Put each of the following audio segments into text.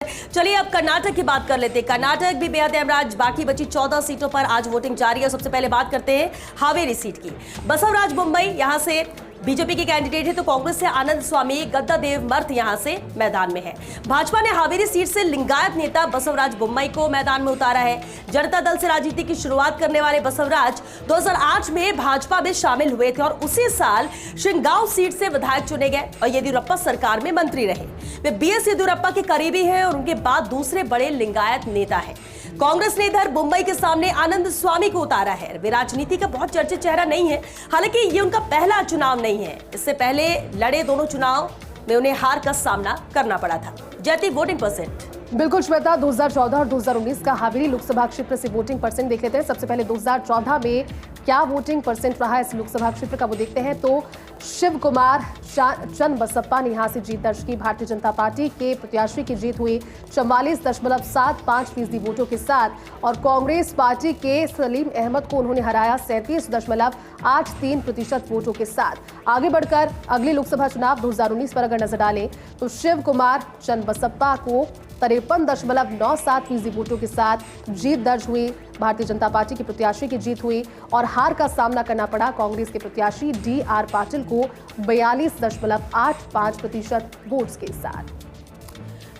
चलिए अब कर्नाटक की बात कर लेते हैं। कर्नाटक भी बेहद अहम राज्य, बाकी बची 14 सीटों पर आज वोटिंग जारी है। सबसे पहले बात करते हैं हावेरी सीट की। बसवराज बोम्मई यहां से बीजेपी के कैंडिडेट है, तो कांग्रेस से आनंद स्वामी गद्दादेव मर्थ यहां से मैदान में है। भाजपा ने हावेरी सीट से लिंगायत नेता बसवराज बोम्मई को मैदान में उतारा है। जनता दल से राजनीति की शुरुआत करने वाले बसवराज 2008 में भाजपा में शामिल हुए थे और उसी साल शिंगांव सीट से विधायक चुने गए और येदियुरप्पा सरकार में मंत्री रहे। वे बीएस येदियुरप्पा के करीबी हैं और उनके बाद दूसरे बड़े लिंगायत नेता है। कांग्रेस ने इधर मुंबई के सामने आनंद स्वामी को उतारा है। वे राजनीति का बहुत चर्चित चेहरा नहीं है, हालांकि ये उनका पहला चुनाव नहीं है। इससे पहले लड़े दोनों चुनाव में उन्हें हार का सामना करना पड़ा था। जयती वोटिंग परसेंट। बिल्कुल श्वेता, 2014 और 2019 का हावेरी लोकसभा क्षेत्र से वोटिंग परसेंट देख लेते हैं। सबसे पहले 2014 में क्या वोटिंग परसेंट रहा इस लोकसभा क्षेत्र का वो देखते हैं। तो शिव कुमार चन्नबसप्पा ने यहां से जीत दर्ज की। भारतीय जनता पार्टी के प्रत्याशी की जीत हुई 44.75% वोटों के साथ और कांग्रेस पार्टी के सलीम अहमद को उन्होंने हराया 37.83% वोटों के साथ। आगे बढ़कर अगले लोकसभा चुनाव 2019 पर अगर नजर डालें तो शिव कुमार चन्नबसप्पा को 53.97% वोटों के साथ जीत दर्ज हुई। भारतीय जनता पार्टी के प्रत्याशी की जीत हुई और हार का सामना करना पड़ा कांग्रेस के प्रत्याशी डी.आर. पाटिल को 42.85% वोट्स के साथ।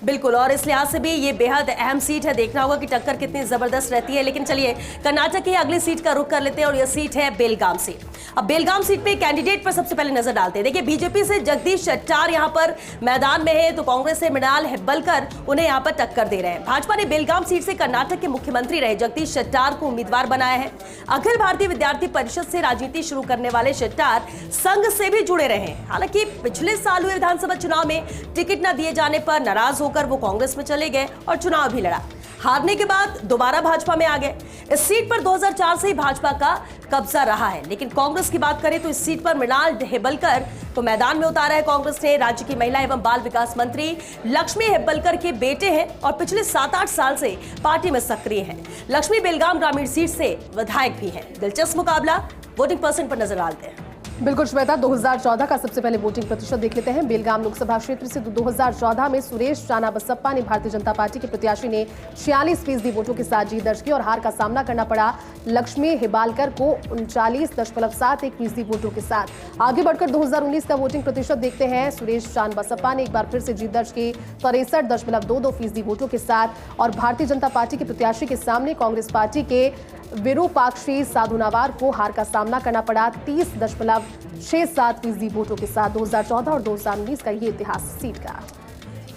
बिल्कुल, और इस लिहाज से भी ये बेहद अहम सीट है। देखना होगा कि टक्कर कितनी जबरदस्त रहती है। लेकिन चलिए कर्नाटक की अगली सीट का रुख कर लेते हैं और यह सीट है बेलगाम सीट। अब बेलगाम सीट पे कैंडिडेट पर सबसे पहले नजर डालते हैं। देखिए, बीजेपी से जगदीश शेट्टार यहां पर मैदान में है, तो कांग्रेस से मृणाल हेब्बलकर उन्हें यहां पर टक्कर दे रहे हैं। भाजपा ने बेलगाम सीट से कर्नाटक के मुख्यमंत्री रहे जगदीश शेट्टार को उम्मीदवार बनाया है। अखिल भारतीय विद्यार्थी परिषद से राजनीति शुरू करने वाले शेट्टार संघ से भी जुड़े रहे। हालांकि पिछले साल हुए विधानसभा चुनाव में टिकट न दिए जाने पर नाराज होकर वो कांग्रेस में चले गए और चुनाव भी लड़ा। हारने के बाद दोबारा भाजपा में आ गए। इस सीट पर 2004 से ही भाजपा का कब्जा रहा है। लेकिन कांग्रेस की बात करें तो इस सीट पर मृणाल हेब्बलकर को मैदान में उतारा है कांग्रेस ने। राज्य की महिला एवं बाल विकास मंत्री लक्ष्मी हेब्बलकर के बेटे हैं और पिछले 7-8 साल से पार्टी में सक्रिय हैं। लक्ष्मी बेलगाम ग्रामीण सीट से विधायक भी हैं। दिलचस्प मुकाबला। वोटिंग परसेंट पर नजर डालते हैं। बिल्कुल श्वेता, 2014 का सबसे पहले वोटिंग प्रतिशत देख लेते हैं। बेलगाम लोकसभा क्षेत्र से 2014 में सुरेश चन्नबसप्पा ने भारतीय जनता पार्टी के प्रत्याशी ने 46% वोटों के साथ जीत दर्ज की और हार का सामना करना पड़ा लक्ष्मी हेब्बलकर को 39.71% वोटों के साथ। आगे बढ़कर 2019 का वोटिंग प्रतिशत देखते हैं। सुरेश चन्नबसप्पा ने एक बार फिर से जीत दर्ज की 63.22% वोटों के साथ और भारतीय जनता पार्टी के प्रत्याशी के सामने कांग्रेस पार्टी के विरूपाक्षी साधुनावार को हार का सामना करना पड़ा 30.67% वोटों के साथ। 2014 और 2019 का ये इतिहास सीट का।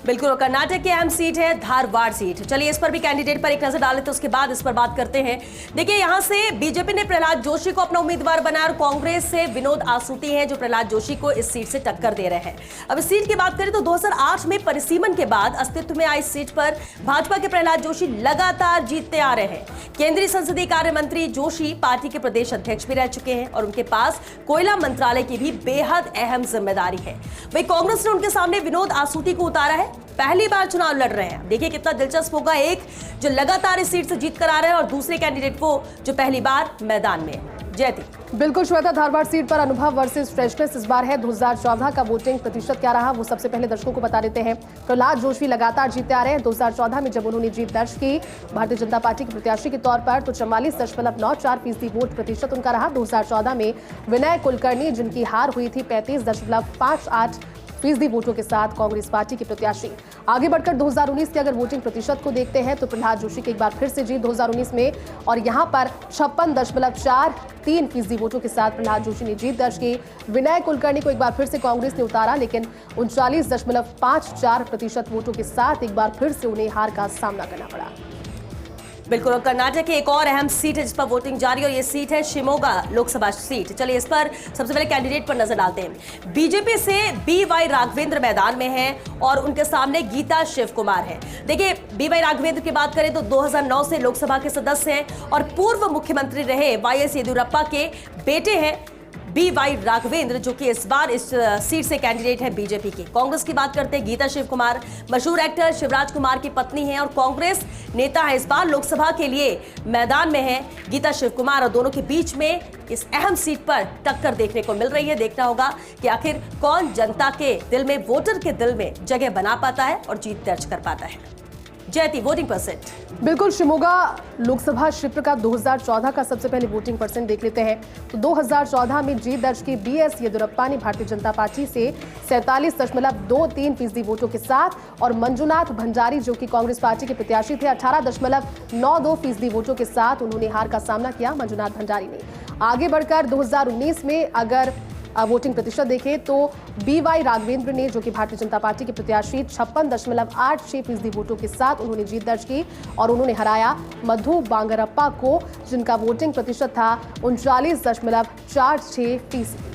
बिल्कुल, कर्नाटक की अहम सीट है धारवाड़ सीट। चलिए इस पर भी कैंडिडेट पर एक नजर डालें तो उसके बाद इस पर बात करते हैं। देखिए, यहां से बीजेपी ने प्रहलाद जोशी को अपना उम्मीदवार बनाया और कांग्रेस से विनोद आसूती हैं जो प्रहलाद जोशी को इस सीट से टक्कर दे रहे हैं। अब इस सीट की बात करें तो 2008 में परिसीमन के बाद अस्तित्व में आई सीट पर भाजपा के प्रहलाद जोशी लगातार जीतते आ रहे हैं। केंद्रीय संसदीय कार्य मंत्री जोशी पार्टी के प्रदेश अध्यक्ष भी रह चुके हैं और उनके पास कोयला मंत्रालय की भी बेहद अहम जिम्मेदारी है। वही कांग्रेस ने उनके सामने विनोद आसूती को उतारा है। पहली बार चुनाव लड़ रहे हैं। देखिए कितना दिलचस्प होगा, एक जो लगातार इस सीट से जीत कर आ रहे हैं और दूसरे कैंडिडेट वो जो पहली बार मैदान में है। जयती। बिल्कुल श्वेता, धारवाड़ सीट पर अनुभव वर्सेस फ्रेशनेस इस बार है। 2014 का वोटिंग प्रतिशत क्या रहा वो सबसे पहले दर्शकों को बता देते हैं। प्रहलाद जोशी लगातार जीतते आ रहे हैं। 2014 में जब उन्होंने जीत दर्ज की भारतीय जनता पार्टी के प्रत्याशी के तौर पर तो 44.94% वोट प्रतिशत उनका रहा। 2014 में विनय कुलकर्णी जिनकी हार हुई थी 35.58% वोटों के साथ कांग्रेस पार्टी के प्रत्याशी। आगे बढ़कर 2019 के अगर वोटिंग प्रतिशत को देखते हैं तो प्रहलाद जोशी की एक बार फिर से जीत 2019 में और यहां पर 56.43% वोटों के साथ प्रहलाद जोशी ने जीत दर्ज की। विनय कुलकर्णी को एक बार फिर से कांग्रेस ने उतारा लेकिन 39.54% वोटों के साथ एक बार फिर से उन्हें हार का सामना करना पड़ा। बिल्कुल, और कर्नाटक की एक और अहम सीट है जिस पर वोटिंग जारी है और ये सीट है शिमोगा लोकसभा सीट। चलिए इस पर सबसे पहले कैंडिडेट पर नजर डालते हैं। बीजेपी से बी.वाई. राघवेंद्र मैदान में हैं और उनके सामने गीता शिव कुमार है। देखिए, बी.वाई. राघवेंद्र की बात करें तो 2009 से लोकसभा के सदस्य हैं और पूर्व मुख्यमंत्री रहे वाई.एस. येदियुरप्पा के बेटे हैं बी.वाई. राघवेंद्र, जो कि इस बार इस सीट से कैंडिडेट है बीजेपी की। कांग्रेस की बात करते हैं, गीता शिव कुमार मशहूर एक्टर शिवराज कुमार की पत्नी हैं और कांग्रेस नेता है। इस बार लोकसभा के लिए मैदान में है गीता शिव कुमार और दोनों के बीच में इस अहम सीट पर टक्कर देखने को मिल रही है। देखना होगा कि आखिर कौन जनता के दिल में, वोटर के दिल में जगह बना पाता है और जीत दर्ज कर पाता है। जयती, वोटिंग परसेंट। बिल्कुल, शिमोगा लोकसभा क्षेत्र का 2014 का सबसे पहले वोटिंग परसेंट देख लेते हैं। तो 2014 में जीत दर्ज की बीएस येदियुरप्पा ने भारतीय जनता पार्टी से 47.23% वोटों के साथ, और मंजुनाथ भंडारी जो कि कांग्रेस पार्टी के प्रत्याशी थे 18.92% वोटों के साथ उन्होंने हार का सामना किया। मंजुनाथ भंडारी ने आगे बढ़कर 2019 में अगर वोटिंग प्रतिशत देखें तो बीवाई राघवेंद्र ने जो कि भारतीय जनता पार्टी के प्रत्याशी 56.86% वोटों के साथ उन्होंने जीत दर्ज की, और उन्होंने हराया मधु बांगरप्पा को जिनका वोटिंग प्रतिशत था 39.46%।